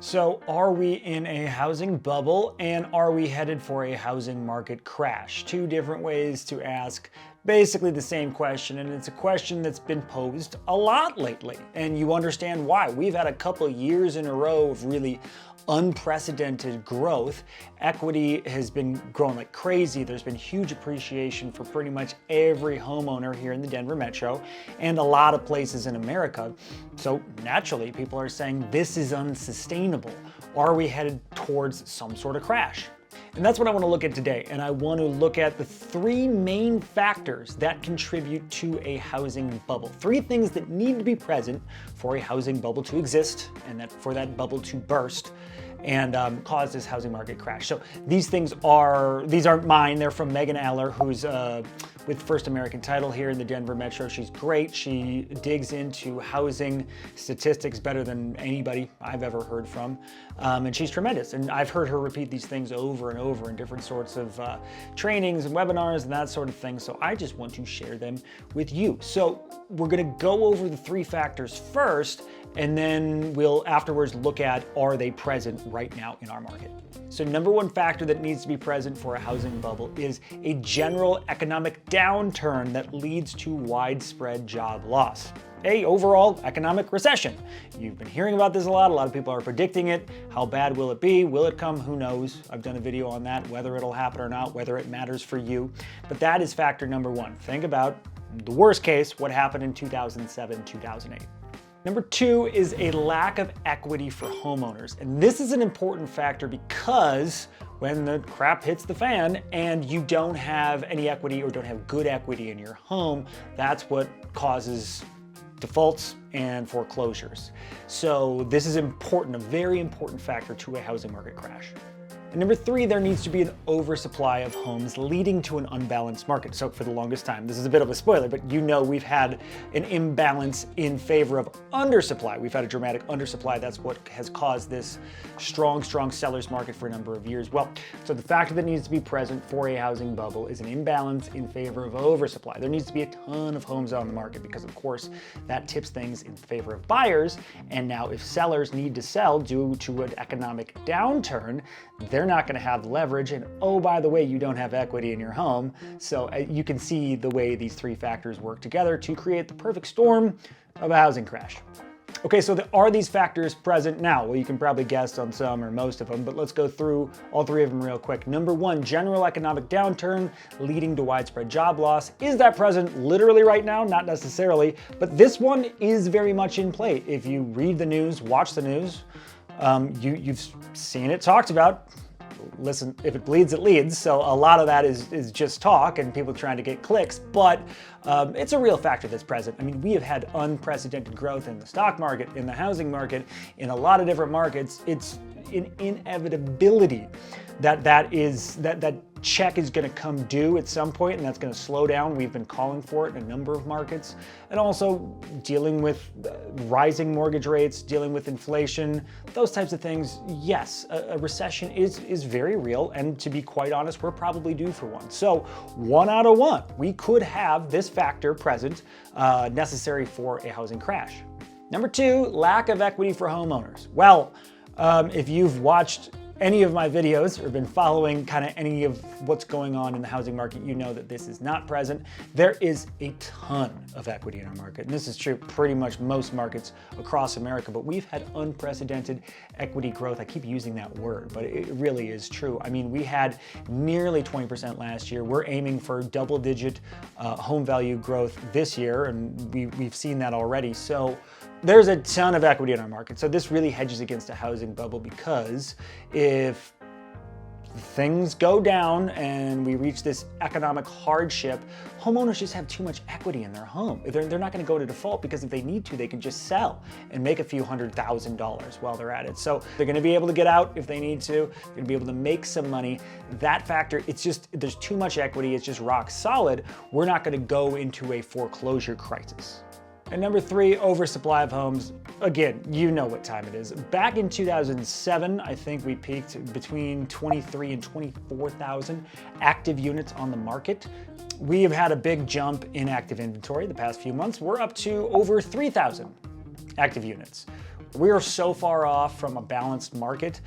So are we in a housing bubble, and are we headed for a housing market crash? Two different ways to ask basically the same question, and it's a question that's been posed a lot lately, and you understand why. We've had a couple years in a row of really unprecedented growth. Equity has been growing like crazy. There's been huge appreciation for pretty much every homeowner here in the Denver metro and a lot of places in America. So naturally, people are saying this is unsustainable. Are we headed towards some sort of crash? And that's what I want to look at today. And I want to look at the three main factors that contribute to a housing bubble. Three things that need to be present for a housing bubble to exist and for that bubble to burst and cause this housing market crash. So these aren't mine. They're from Megan Aller, who's with First American Title here in the Denver metro. She's great. She digs into housing statistics better than anybody I've ever heard from. And she's tremendous. And I've heard her repeat these things over and over in different sorts of trainings and webinars and that sort of thing. So I just want to share them with you. So we're gonna go over the three factors first, and then we'll afterwards look at, are they present right now in our market? So number one factor that needs to be present for a housing bubble is a general economic downturn that leads to widespread job loss. A overall economic recession. You've been hearing about this a lot. A lot of people are predicting it. How bad will it be? Will it come? Who knows? I've done a video on that, whether it'll happen or not, whether it matters for you. But that is factor number one. Think about the worst case, what happened in 2007, 2008. Number two is a lack of equity for homeowners. And this is an important factor because when the crap hits the fan and you don't have any equity or don't have good equity in your home, that's what causes defaults and foreclosures. So this is important, a very important factor to a housing market crash. And number three, there needs to be an oversupply of homes leading to an unbalanced market. So for the longest time, this is a bit of a spoiler, but you know we've had an imbalance in favor of undersupply. We've had a dramatic undersupply. That's what has caused this strong seller's market for a number of years. Well, so the factor that needs to be present for a housing bubble is an imbalance in favor of oversupply. There needs to be a ton of homes on the market because of course that tips things in favor of buyers. And now if sellers need to sell due to an economic downturn, they're not going to have leverage, and oh, by the way, you don't have equity in your home. So you can see the way these three factors work together to create the perfect storm of a housing crash. Okay, so are these factors present now? Well, you can probably guess on some or most of them, but let's go through all three of them real quick. Number one, general economic downturn leading to widespread job loss. Is that present literally right now? Not necessarily, but this one is very much in play. If you read the news, watch the news, you've seen it talked about. Listen, if it bleeds, it leads. So a lot of that is just talk and people trying to get clicks, but it's a real factor that's present. I mean, we have had unprecedented growth in the stock market, in the housing market, in a lot of different markets. It's an inevitability that check is going to come due at some point, and that's going to slow down. We've been calling for it in a number of markets, and also dealing with rising mortgage rates, dealing with inflation, those types of things. Yes, a recession is very real, and to be quite honest, we're probably due for one. So 1 out of 1, we could have this factor present necessary for a housing crash. Number two, lack of equity for homeowners. Well, if you've watched any of my videos or been following kind of any of what's going on in the housing market, you know that this is not present. There is a ton of equity in our market, and this is true pretty much most markets across America, but we've had unprecedented equity growth. I keep using that word, but it really is true. I mean, we had nearly 20% last year. We're aiming for double-digit home value growth this year, and we've seen that already. So there's a ton of equity in our market. So this really hedges against a housing bubble, because if things go down and we reach this economic hardship, homeowners just have too much equity in their home. They're not going to go to default, because if they need to, they can just sell and make a few $100,000 while they're at it. So they're going to be able to get out if they need to. They're going to be able to make some money. That factor, it's just, there's too much equity. It's just rock solid. We're not going to go into a foreclosure crisis. And number three, oversupply of homes. Again, you know what time it is. Back in 2007, I think we peaked between 23 and 24,000 active units on the market. We have had a big jump in active inventory the past few months. We're up to over 3,000 active units. We are so far off from a balanced market.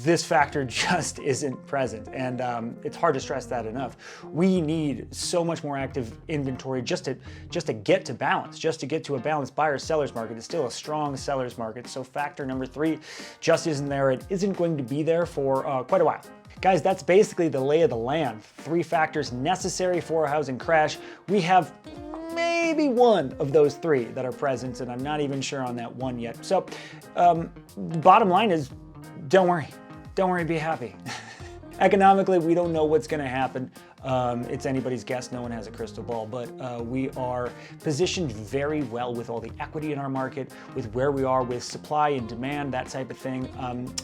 This factor just isn't present, and it's hard to stress that enough. We need so much more active inventory just to get to balance, just to get to a balanced buyer-seller's market. It's still a strong seller's market, so factor number 3 just isn't there. It isn't going to be there for quite a while. Guys, that's basically the lay of the land. 3 factors necessary for a housing crash. We have maybe one of those 3 that are present, and I'm not even sure on that one yet. So bottom line is, don't worry, be happy. Economically, we don't know what's gonna happen. It's anybody's guess, no one has a crystal ball, but we are positioned very well with all the equity in our market, with where we are with supply and demand, that type of thing.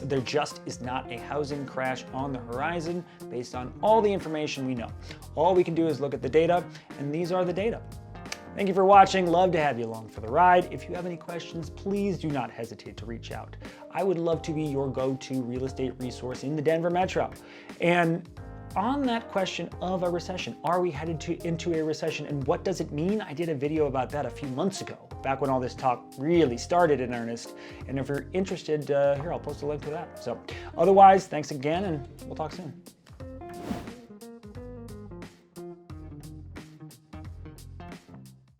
There just is not a housing crash on the horizon based on all the information we know. All we can do is look at the data, and these are the data. Thank you for watching. Love to have you along for the ride. If you have any questions, please do not hesitate to reach out. I would love to be your go-to real estate resource in the Denver Metro. And on that question of a recession, are we headed into a recession, and what does it mean? I did a video about that a few months ago, back when all this talk really started in earnest. And if you're interested, here, I'll post a link to that. So otherwise, thanks again, and we'll talk soon.